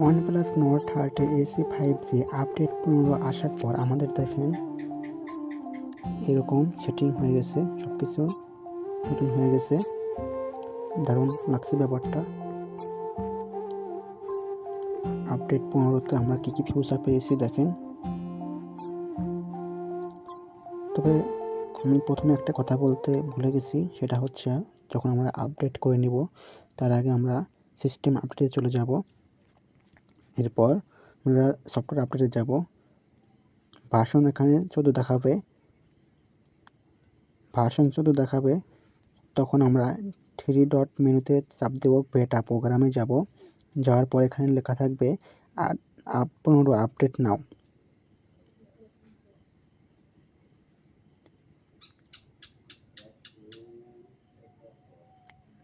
OnePlus Nord 30 AC 5G update 15 আসার পর আমাদের দেখেন এরকম সেটিং হয়ে গেছে, সবকিছু নতুন হয়ে গেছে। দারুণ লাগছে ব্যাপারটা। আপডেট 15তে আমরা কি ফিচার পেয়েছি দেখেন। তবে আমি প্রথমে একটা কথা বলতে ভুলে গেছি, সেটা হচ্ছে যখন আমরা আপডেট করে নিব তার আগে আমরা সিস্টেম আপডেটে চলে যাব। এরপর আমরা সফটওয়্যার আপডেটে যাব। ভার্সন এখানে 14 দেখাবে, তখন আমরা 3 ডট মেনুতে চাপ দেব, বেটা প্রোগ্রামে যাব। যাওয়ার পর এখানে লেখা থাকবে 15 আপডেট নাও।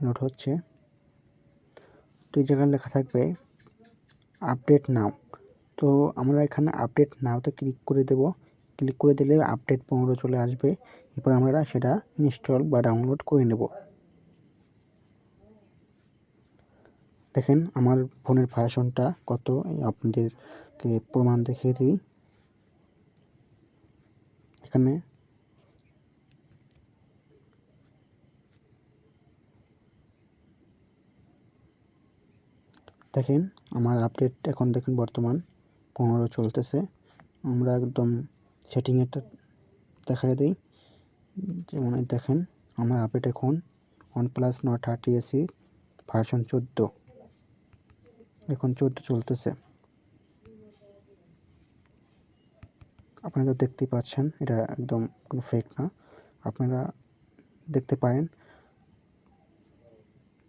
নোট হচ্ছে, তো এই জায়গায় লেখা থাকবে আপডেট নাও। তো আমরা এখানে আপডেট নাওতে ক্লিক করে দেব। ক্লিক করে দিলে আপডেট 15 চলে আসবে। এরপর আমরা সেটা ইনস্টল বা ডাউনলোড করে নেব। দেখেন আমার ফোনের ভার্সনটা কত, আপনাদেরকে প্রমাণ দেখিয়ে দিই। এখানে দেখেন আমার আপডেট এখন দেখেন বর্তমান 15 চলতেছে। আমরা একদম সেটিংয়েরটা দেখাই দিই। যেমন দেখেন আমার আপডেট এখন OnePlus Nord 30 AC ভার্সন 14, এখন 14 চলতেছে। আপনারা দেখতেই পাচ্ছেন, এটা একদম কোনো ফেক না, আপনারা দেখতে পারেন।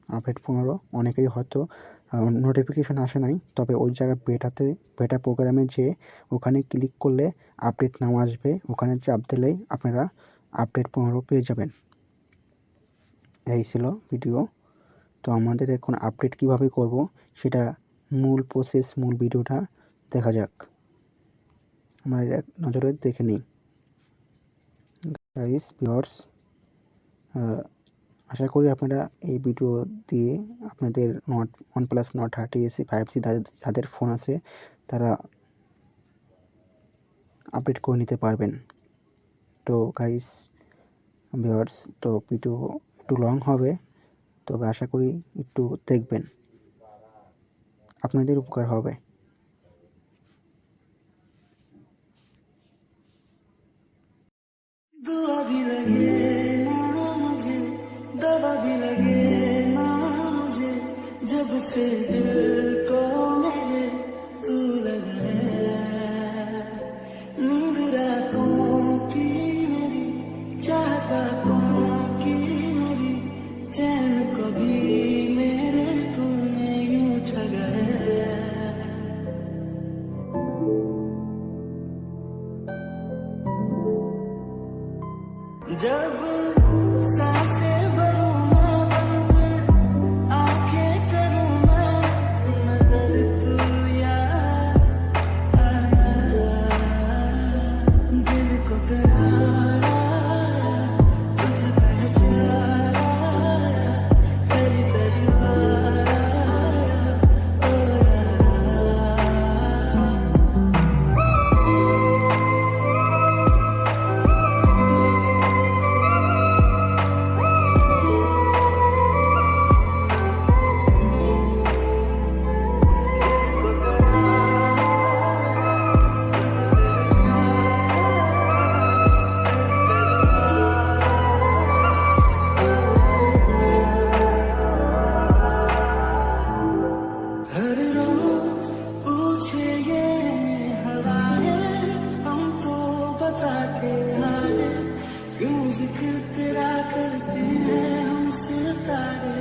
আপডেট 15 অনেকেরই হয়তো নোটিফিকেশন আসে নাই, তবে ওই জায়গায় বেটা প্রোগ্রামে যে ওখানে ক্লিক করলে আপডেট নাও আসবে, ওখানে চাপ দিলেই আপনারা আপডেট 15 পেয়ে যাবেন। এই ছিল ভিডিও। তো আমাদের এখন আপডেট কিভাবে করব সেটা মূল ভিডিওটা দেখা যাক। আমরা এক নজরে দেখে নিই। গাইস ভিউয়ার্স, আশা করি আপনারা এই ভিডিও দিয়ে আপনাদের OnePlus Nord 30 AC 5G যাদের ফোন আছে তারা আপডেট করে নিতে পারবেন। তো গাইস ভিউয়ার্স, তো ভিডিও একটু লং হবে, তবে আশা করি একটু দেখবেন, আপনাদের উপকার হবে। दुआ भी लगे ना मुझे, दवा भी लगे ना मुझे, जब से दिल को मेरे तू लगा है। नींद रातों की मेरी, चाहतों की मेरी, चैन को भी मेरे तूने यूं ठगा है। जब सांसें भरूं मैं बंद, आंखें करूं मैं नजर, तू याद आया। दिल को करार आया, तुझ पे प्यार आया, तेरी परिवार आया, ओ यार। हर रोज पूछे ये हवाएं, हम तो बता के आए, क्यों जिक्र तेरा करते हैं हम सितारे।